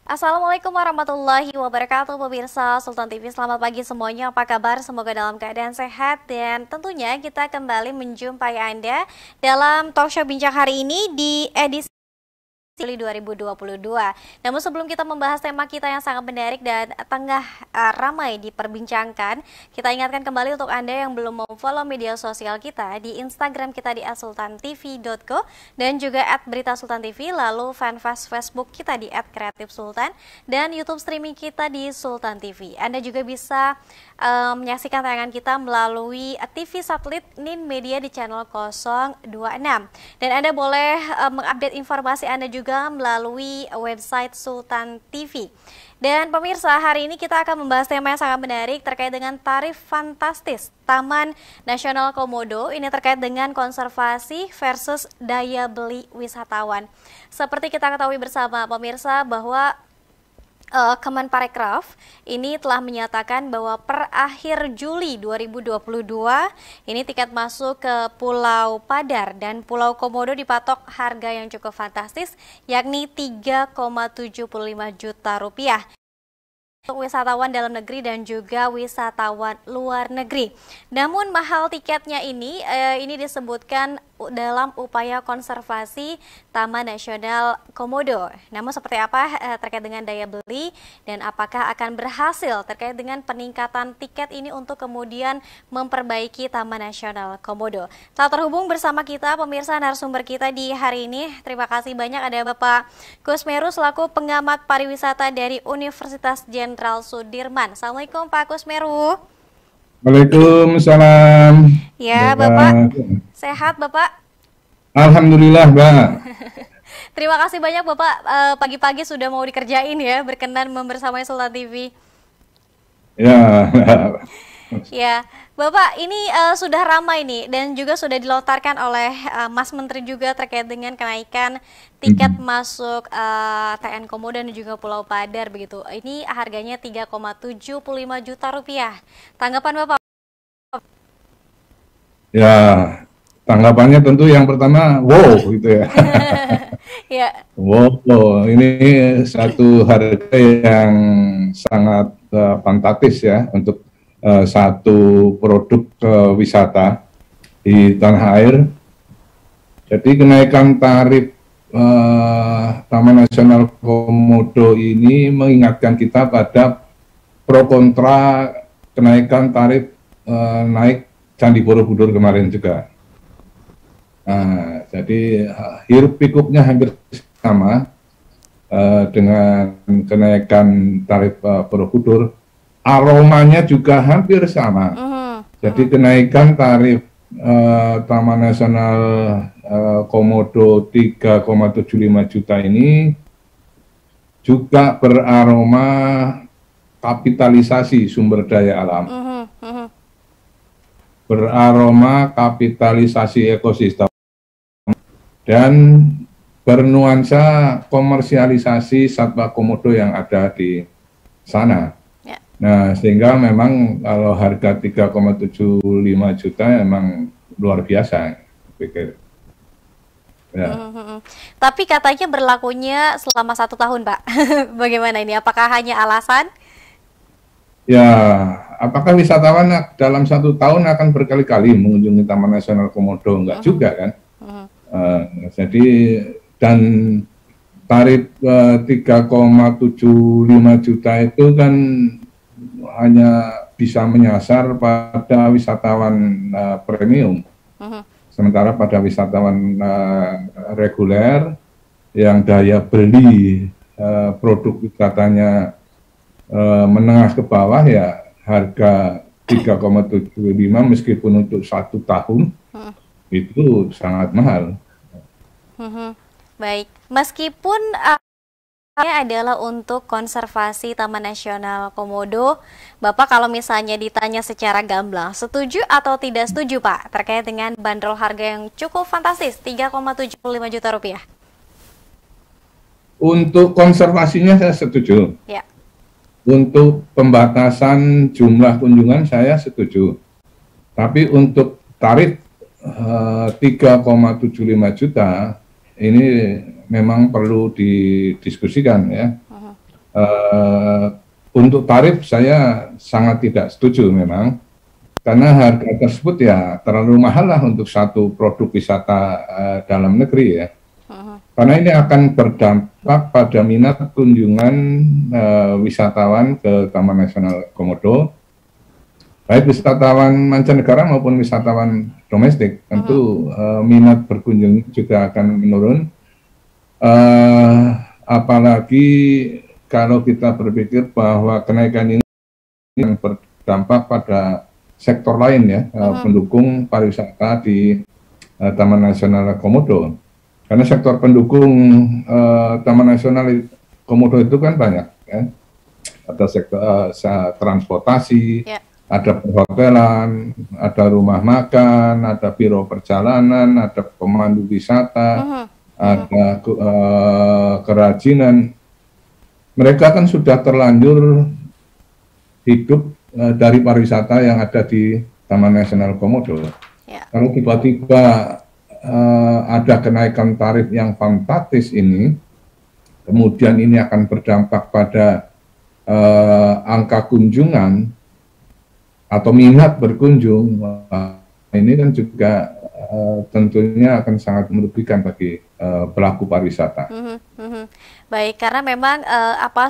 Assalamualaikum warahmatullahi wabarakatuh pemirsa Sultan TV, selamat pagi semuanya, apa kabar? Semoga dalam keadaan sehat dan tentunya kita kembali menjumpai Anda dalam talk show bincang hari ini di edisi Juli 2022. Namun sebelum kita membahas tema kita yang sangat menarik dan tengah ramai diperbincangkan, kita ingatkan kembali untuk Anda yang belum mau follow media sosial kita di Instagram kita di @sultantv.co dan juga @beritasultantv, lalu fanpage Facebook kita di @kreatifsultan dan YouTube streaming kita di Sultan TV. Anda juga bisa menyaksikan tayangan kita melalui TV satelit Nin Media di channel 026 dan Anda boleh mengupdate informasi Anda juga melalui website Sultan TV. Dan pemirsa, hari ini kita akan membahas tema yang sangat menarik terkait dengan tarif fantastis Taman Nasional Komodo. Ini terkait dengan konservasi versus daya beli wisatawan. Seperti kita ketahui bersama pemirsa bahwa Kemenparekraf ini telah menyatakan bahwa per akhir Juli 2022 ini tiket masuk ke Pulau Padar dan Pulau Komodo dipatok harga yang cukup fantastis, yakni 3,75 juta rupiah untuk wisatawan dalam negeri dan juga wisatawan luar negeri. Namun mahal tiketnya ini disebutkan dalam upaya konservasi Taman Nasional Komodo. Namun seperti apa terkait dengan daya beli dan apakah akan berhasil terkait dengan peningkatan tiket ini untuk kemudian memperbaiki Taman Nasional Komodo. Telah terhubung bersama kita pemirsa narasumber kita di hari ini. Terima kasih banyak, ada Bapak Kusmeru selaku pengamat pariwisata dari Universitas Jenderal Sudirman. Assalamualaikum Pak Kusmeru. Waalaikumsalam. Ya, Bapak. Sehat, Bapak? Alhamdulillah, Mbak. Terima kasih banyak, Bapak. Pagi-pagi sudah mau dikerjain ya, berkenan membersamai Sultan TV. Ya. Ya, Bapak, ini sudah ramai nih dan juga sudah dilontarkan oleh Mas Menteri juga terkait dengan kenaikan tiket masuk TN Komodo dan juga Pulau Padar begitu. Ini harganya 3,75 juta rupiah. Tanggapan Bapak? Ya, tanggapannya tentu yang pertama, wow gitu ya. Ya. Wow, ini satu harga yang sangat fantastis ya untuk satu produk wisata di tanah air. Jadi kenaikan tarif Taman Nasional Komodo ini mengingatkan kita pada pro kontra kenaikan tarif naik Candi Borobudur kemarin juga. Nah, jadi hiruk pikuknya hampir sama dengan kenaikan tarif Borobudur. Aromanya juga hampir sama. Jadi kenaikan tarif Taman Nasional Komodo 3,75 juta ini juga beraroma kapitalisasi sumber daya alam. Beraroma kapitalisasi ekosistem dan bernuansa komersialisasi satwa komodo yang ada di sana. Nah, sehingga memang kalau harga 3,75 juta memang luar biasa, pikir. Ya. Tapi katanya berlakunya selama 1 tahun, Pak. Bagaimana ini? Apakah hanya alasan? Ya, apakah wisatawan dalam 1 tahun akan berkali-kali mengunjungi Taman Nasional Komodo? Enggak juga kan? Jadi, dan tarif 3,75 juta itu kan hanya bisa menyasar pada wisatawan premium. Sementara pada wisatawan reguler yang daya beli produk wisatanya menengah ke bawah, ya harga 3,75 meskipun untuk 1 tahun itu sangat mahal. Baik, meskipun adalah untuk konservasi Taman Nasional Komodo, Bapak kalau misalnya ditanya secara gamblang, setuju atau tidak setuju Pak terkait dengan bandrol harga yang cukup fantastis 3,75 juta rupiah? Untuk konservasinya saya setuju. Ya. Untuk pembatasan jumlah kunjungan saya setuju. Tapi untuk tarif 3,75 juta ini memang perlu didiskusikan ya. Untuk tarif saya sangat tidak setuju memang, karena harga tersebut ya terlalu mahal lah untuk satu produk wisata dalam negeri ya. Karena ini akan berdampak pada minat kunjungan wisatawan ke Taman Nasional Komodo, baik wisatawan mancanegara maupun wisatawan domestik. Tentu minat berkunjung juga akan menurun. Apalagi kalau kita berpikir bahwa kenaikan ini yang berdampak pada sektor lain ya, pendukung pariwisata di Taman Nasional Komodo. Karena sektor pendukung Taman Nasional Komodo itu kan banyak ya. Ada sektor transportasi, ada perhotelan, ada rumah makan, ada biro perjalanan, ada pemandu wisata, ada kerajinan. Mereka kan sudah terlanjur hidup dari pariwisata yang ada di Taman Nasional Komodo. Kalau tiba-tiba ada kenaikan tarif yang fantastis ini, kemudian ini akan berdampak pada angka kunjungan atau minat berkunjung, ini kan juga tentunya akan sangat merugikan bagi pelaku pariwisata. Baik, karena memang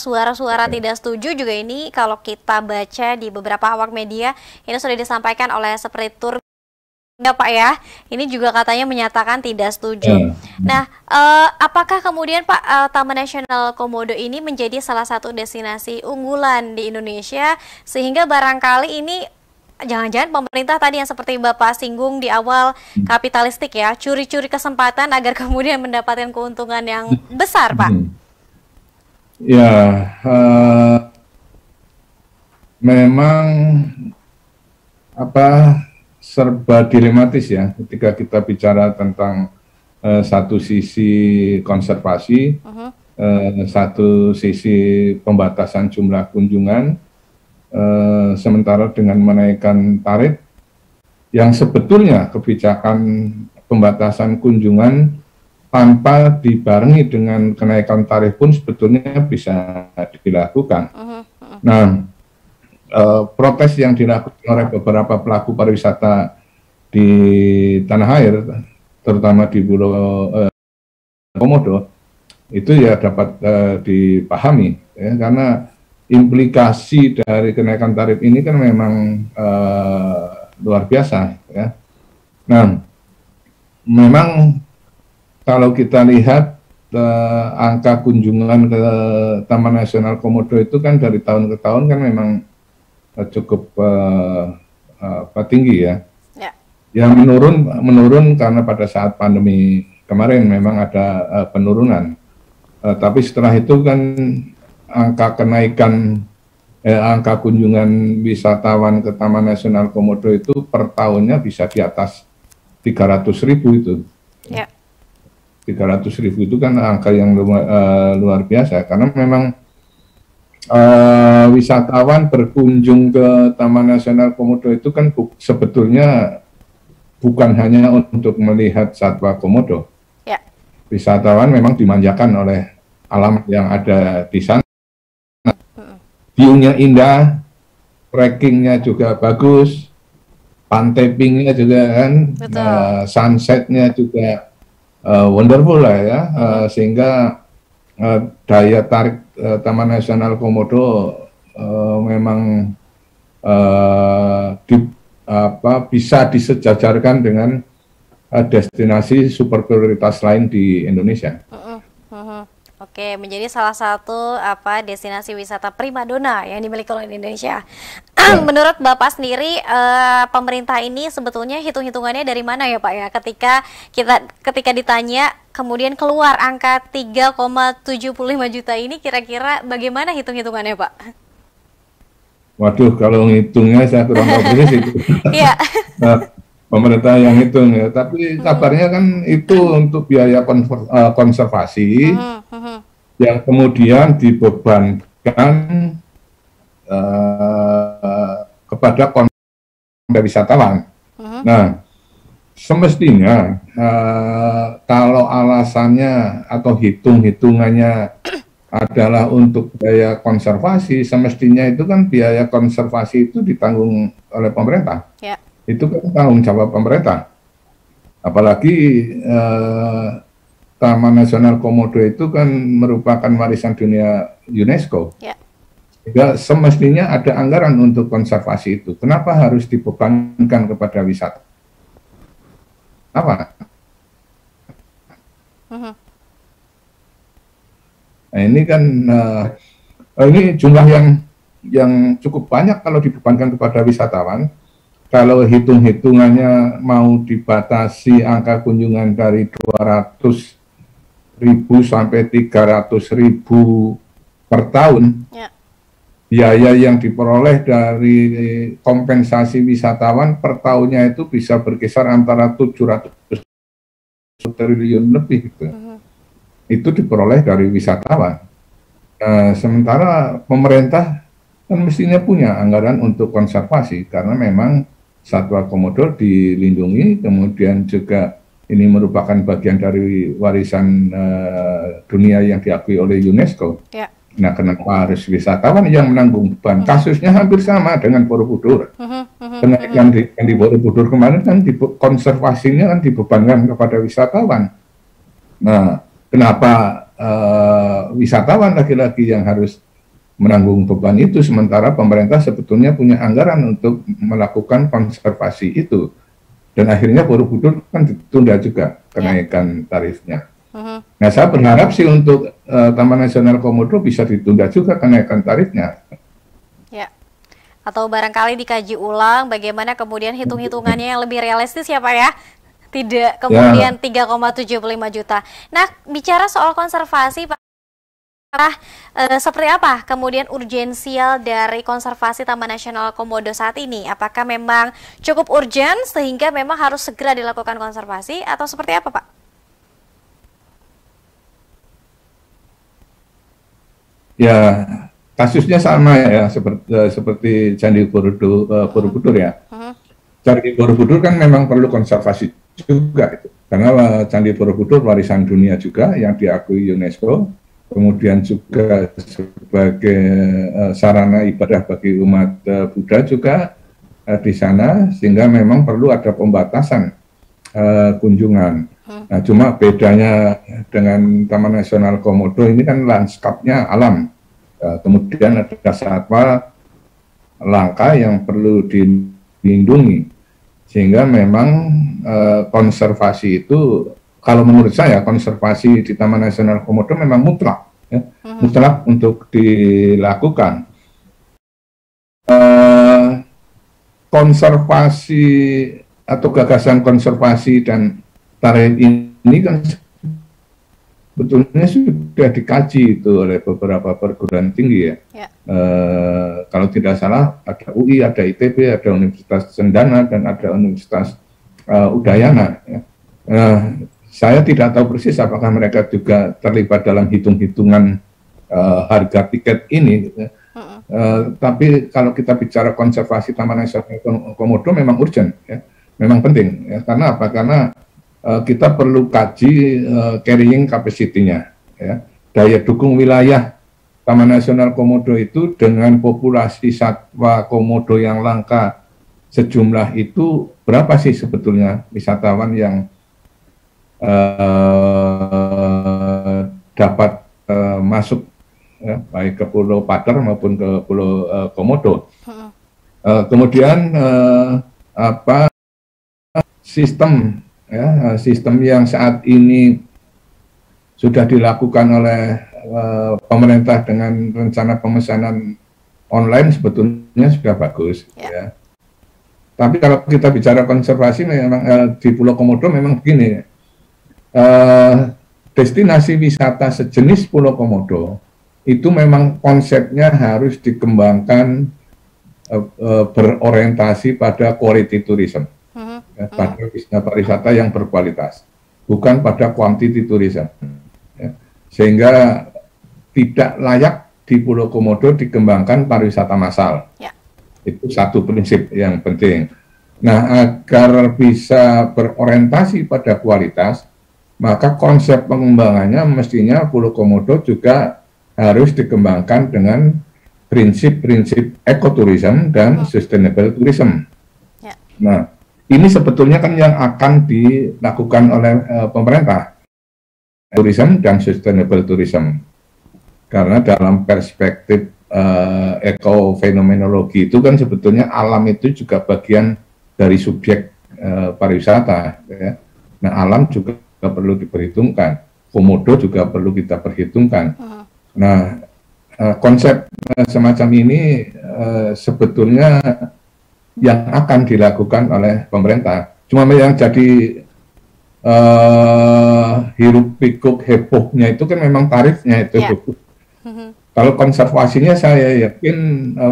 suara-suara tidak setuju juga ini kalau kita baca di beberapa awak media ini sudah disampaikan oleh Sepresitur ya Pak ya, ini juga katanya menyatakan tidak setuju. Nah, apakah kemudian Pak Taman Nasional Komodo ini menjadi salah satu destinasi unggulan di Indonesia sehingga barangkali ini jangan-jangan pemerintah tadi yang seperti Bapak singgung di awal kapitalistik ya, curi-curi kesempatan agar kemudian mendapatkan keuntungan yang besar, Pak? Ya, memang serba dilematis ya ketika kita bicara tentang satu sisi konservasi, satu sisi pembatasan jumlah kunjungan, sementara dengan menaikkan tarif yang sebetulnya kebijakan pembatasan kunjungan tanpa dibarengi dengan kenaikan tarif pun sebetulnya bisa dilakukan. Nah, protes yang dilakukan oleh beberapa pelaku pariwisata di tanah air, terutama di Pulau Komodo, itu ya dapat dipahami ya, karena implikasi dari kenaikan tarif ini kan memang luar biasa ya. Nah, memang kalau kita lihat angka kunjungan ke Taman Nasional Komodo itu kan dari tahun ke tahun kan memang cukup tinggi ya. Yang menurun karena pada saat pandemi kemarin memang ada penurunan. Tapi setelah itu kan angka kenaikan angka kunjungan wisatawan ke Taman Nasional Komodo itu per tahunnya bisa di atas 300.000 itu. 300.000 itu kan angka yang luar biasa, karena memang wisatawan berkunjung ke Taman Nasional Komodo itu kan sebetulnya bukan hanya untuk melihat satwa Komodo. Wisatawan memang dimanjakan oleh alam yang ada di sana. View-nya indah, trekkingnya juga bagus, pantai pinknya juga kan, sunsetnya juga wonderful lah ya, sehingga daya tarik Taman Nasional Komodo memang bisa disejajarkan dengan destinasi super prioritas lain di Indonesia. Oke, menjadi salah satu destinasi wisata primadona yang dimiliki oleh Indonesia. Menurut Bapak sendiri, pemerintah ini sebetulnya hitung-hitungannya dari mana ya Pak ya? Ketika ditanya kemudian keluar angka 3,75 juta ini, kira-kira bagaimana hitung-hitungannya Pak? Waduh, kalau ngitungnya saya kurang tahu persis itu. Iya. Pemerintah yang hitung ya, tapi kabarnya kan itu untuk biaya konservasi yang kemudian dibebankan kepada wisatawan. Nah, semestinya kalau alasannya atau hitung-hitungannya adalah untuk biaya konservasi, semestinya itu kan biaya konservasi itu ditanggung oleh pemerintah. Ya. Itu kan tanggung jawab pemerintah. Apalagi Taman Nasional Komodo itu kan merupakan warisan dunia UNESCO. Ya. Sehingga semestinya ada anggaran untuk konservasi itu. Kenapa harus dibebankan kepada wisata? Apa? Nah, ini kan ini jumlah yang cukup banyak kalau dibebankan kepada wisatawan. Kalau hitung-hitungannya mau dibatasi angka kunjungan dari 200.000 sampai 300.000 per tahun, biaya yang diperoleh dari kompensasi wisatawan per tahunnya itu bisa berkisar antara 700 triliun lebih gitu. Itu diperoleh dari wisatawan. Sementara pemerintah kan mestinya punya anggaran untuk konservasi karena memang satwa komodo dilindungi, kemudian juga ini merupakan bagian dari warisan dunia yang diakui oleh UNESCO. Ya. Nah, kenapa harus wisatawan yang menanggung beban? Kasusnya hampir sama dengan Borobudur. Kenaikan di Borobudur kemarin kan konservasinya kan dibebankan kepada wisatawan. Nah, kenapa wisatawan laki-laki yang harus menanggung beban itu, sementara pemerintah sebetulnya punya anggaran untuk melakukan konservasi itu. Dan akhirnya Borobudur kan ditunda juga kenaikan tarifnya. Nah, saya berharap sih untuk Taman Nasional Komodo bisa ditunda juga kenaikan tarifnya. Ya. Atau barangkali dikaji ulang bagaimana kemudian hitung-hitungannya yang lebih realistis ya Pak ya? Tidak kemudian 3,75 juta. Nah, bicara soal konservasi Pak, seperti apa kemudian urgensial dari konservasi Taman Nasional Komodo saat ini? Apakah memang cukup urgent sehingga memang harus segera dilakukan konservasi atau seperti apa Pak? Ya, kasusnya sama ya, seperti Candi Borobudur ya. Candi Borobudur kan memang perlu konservasi juga itu. Karena Candi Borobudur warisan dunia juga yang diakui UNESCO, kemudian juga sebagai sarana ibadah bagi umat Buddha juga di sana, sehingga memang perlu ada pembatasan kunjungan. Nah, cuma bedanya dengan Taman Nasional Komodo ini kan lanskapnya alam, kemudian ada satwa langka yang perlu dilindungi, sehingga memang konservasi itu, kalau menurut saya konservasi di Taman Nasional Komodo memang mutlak, ya, mutlak untuk dilakukan. Konservasi atau gagasan konservasi dan tarif ini kan sebetulnya sudah dikaji itu oleh beberapa perguruan tinggi ya. Kalau tidak salah ada UI, ada ITB, ada Universitas Cendana, dan ada Universitas Udayana. Ya. Saya tidak tahu persis apakah mereka juga terlibat dalam hitung-hitungan harga tiket ini. Gitu. Tapi kalau kita bicara konservasi Taman Nasional Komodo memang urgent, ya. Memang penting. Ya. Karena apa? Karena kita perlu kaji carrying capacity-nya, ya. Daya dukung wilayah Taman Nasional Komodo itu dengan populasi satwa komodo yang langka sejumlah itu berapa sih sebetulnya wisatawan yang dapat masuk, ya, baik ke Pulau Padar maupun ke Pulau Komodo. Kemudian sistem, ya, sistem yang saat ini sudah dilakukan oleh pemerintah dengan rencana pemesanan online sebetulnya sudah bagus, ya. Tapi kalau kita bicara konservasi memang di Pulau Komodo memang begini, destinasi wisata sejenis Pulau Komodo itu memang konsepnya harus dikembangkan berorientasi pada quality tourism. Ya, pada pariwisata yang berkualitas, bukan pada quantity tourism, ya. Sehingga tidak layak di Pulau Komodo dikembangkan pariwisata massal, ya. Itu satu prinsip yang penting. Nah, agar bisa berorientasi pada kualitas, maka konsep pengembangannya mestinya Pulau Komodo juga harus dikembangkan dengan prinsip-prinsip ekoturism dan sustainable tourism. Ya. Nah, ini sebetulnya kan yang akan dilakukan oleh pemerintah, tourism dan sustainable tourism. Karena dalam perspektif ekofenomenologi itu kan sebetulnya alam itu juga bagian dari subjek pariwisata. Ya. Nah, alam juga perlu diperhitungkan, komodo juga perlu kita perhitungkan. Nah, konsep semacam ini sebetulnya yang akan dilakukan oleh pemerintah. Cuma yang jadi hiruk pikuk hebohnya itu kan memang tarifnya itu. Yeah. Kalau konservasinya saya yakin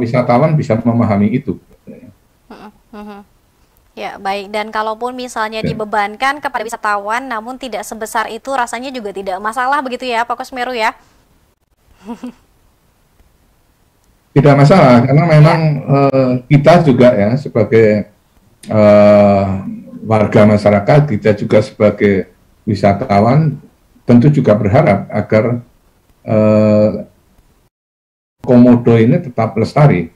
wisatawan bisa memahami itu. Ya, baik. Dan kalaupun misalnya dibebankan kepada wisatawan namun tidak sebesar itu, rasanya juga tidak masalah begitu ya Pak Kusmeru ya? Tidak masalah, karena memang kita juga ya sebagai warga masyarakat, kita juga sebagai wisatawan tentu juga berharap agar komodo ini tetap lestari.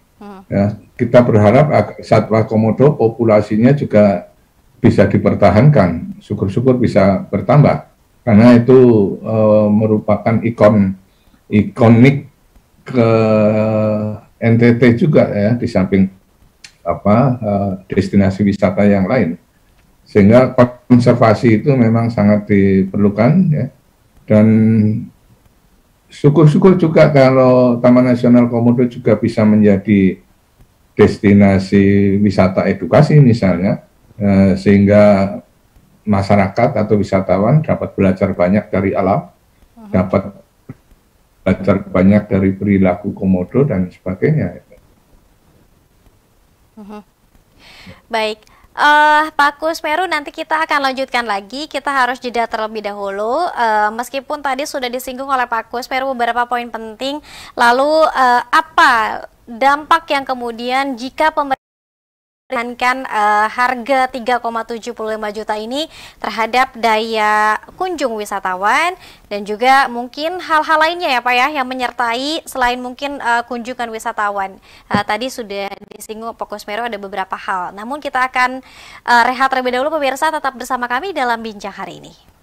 Ya, kita berharap agar satwa komodo populasinya juga bisa dipertahankan, syukur-syukur bisa bertambah, karena itu merupakan ikonik ke NTT juga ya, di samping destinasi wisata yang lain, sehingga konservasi itu memang sangat diperlukan ya. Dan syukur-syukur juga kalau Taman Nasional Komodo juga bisa menjadi destinasi wisata edukasi misalnya, sehingga masyarakat atau wisatawan dapat belajar banyak dari alam, dapat belajar banyak dari perilaku komodo dan sebagainya. Baik, Pak Kusmeru, nanti kita akan lanjutkan lagi. Kita harus jeda terlebih dahulu. Meskipun tadi sudah disinggung oleh Pak Kusmeru beberapa poin penting, lalu apa dampak yang kemudian jika pemerintah harga 3,75 juta ini terhadap daya kunjung wisatawan dan juga mungkin hal-hal lainnya ya Pak ya yang menyertai selain mungkin kunjungan wisatawan. Tadi sudah disinggung Pak Kusmeru ada beberapa hal. Namun kita akan rehat terlebih dahulu pemirsa, tetap bersama kami dalam Bincang Hari Ini.